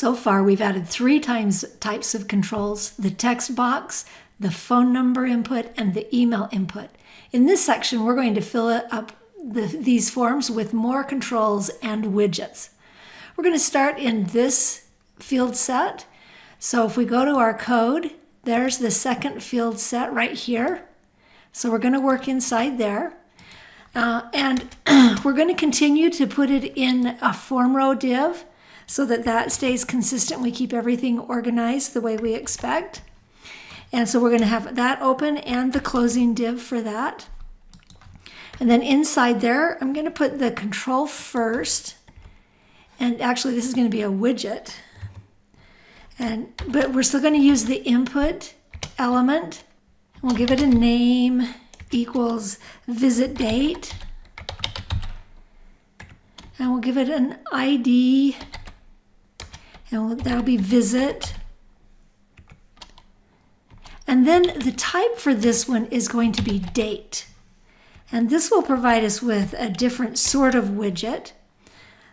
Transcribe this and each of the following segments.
So far, we've added 3 types of controls: the text box, the phone number input, and the email input. In this section, we're going to fill up these forms with more controls and widgets. We're going to start in this field set. So if we go to our code, there's the second field set right here. So we're going to work inside there. And we're going to continue to put it in a form row div so that that stays consistent. We keep everything organized the way we expect. And so we're going to have that open and the closing div for that. And then inside there, I'm going to put the control first. And actually, this is going to be a widget. But we're still going to use the input element. We'll give it a name equals visit date. And we'll give it an ID. And that'll be visit. And then the type for this one is going to be date. And this will provide us with a different sort of widget.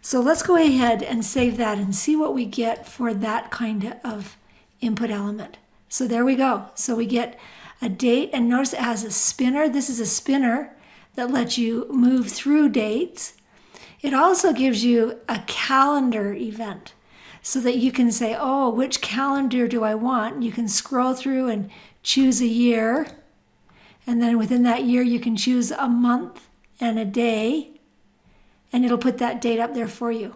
So let's go ahead and save that and see what we get for that kind of input element. So there we go. So we get a date, and notice it has a spinner. This is a spinner that lets you move through dates. It also gives you a calendar event so that you can say, oh, which calendar do I want? You can scroll through and choose a year. And then within that year, you can choose a month and a day. And it'll put that date up there for you.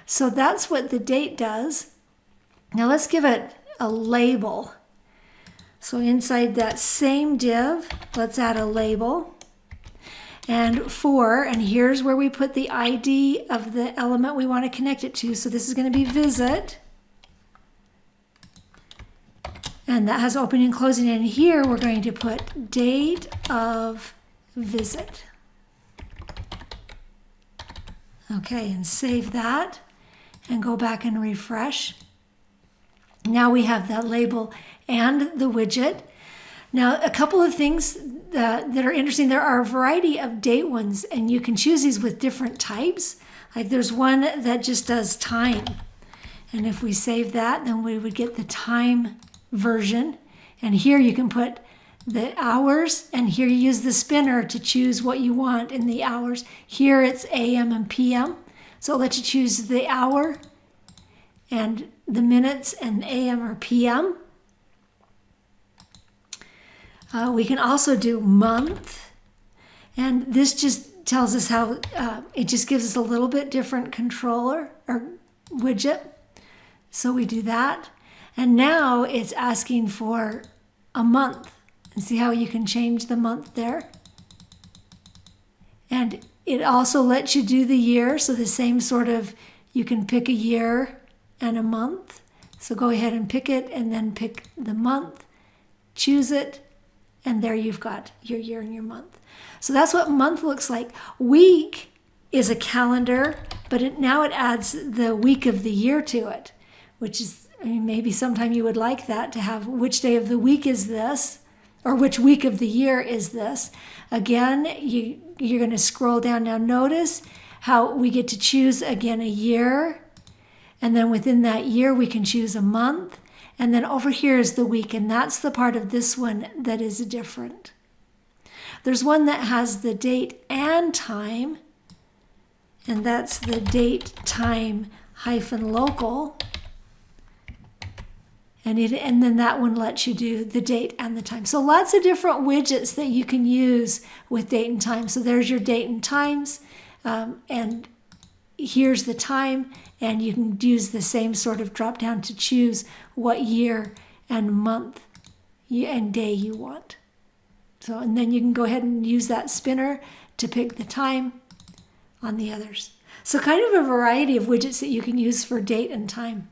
So that's what the date does. Now let's give it a label. So inside that same div, let's add a label. And here's where we put the ID of the element we want to connect it to. So this is going to be visit. And that has opening and closing. And here we're going to put date of visit. Okay, and save that and go back and refresh. Now we have that label and the widget. Now, a couple of things that are interesting. There are a variety of date ones, and you can choose these with different types. Like there's one that just does time. And if we save that, then we would get the time version. And here you can put the hours, and here you use the spinner to choose what you want in the hours. Here it's AM and PM, so it lets you choose the hour and the minutes and AM or PM. We can also do month, and this just tells us how, it just gives us a little bit different controller or widget. So we do that, and now it's asking for a month. And see how you can change the month there? And it also lets you do the year. So the same sort of, you can pick a year and a month. So go ahead and pick it and then pick the month, choose it, and there you've got your year and your month. So that's what month looks like. Week is a calendar, but now it adds the week of the year to it, which is, I mean, maybe sometime you would like that, to have which day of the week is this, or which week of the year is this. Again, you're going to scroll down. Now notice how we get to choose again a year, and then within that year we can choose a month, and then over here is the week, and that's the part of this one that is different. There's one that has the date and time, and that's the date time -local. And then that one lets you do the date and the time. So lots of different widgets that you can use with date and time. So there's your date and times, and here's the time, and you can use the same sort of drop down to choose what year and month and day you want. So, and then you can go ahead and use that spinner to pick the time on the others. So kind of a variety of widgets that you can use for date and time.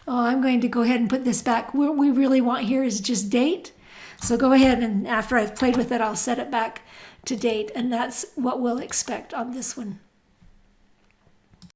Oh, I'm going to go ahead and put this back. What we really want here is just date. So go ahead, and after I've played with it, I'll set it back to date, and that's what we'll expect on this one.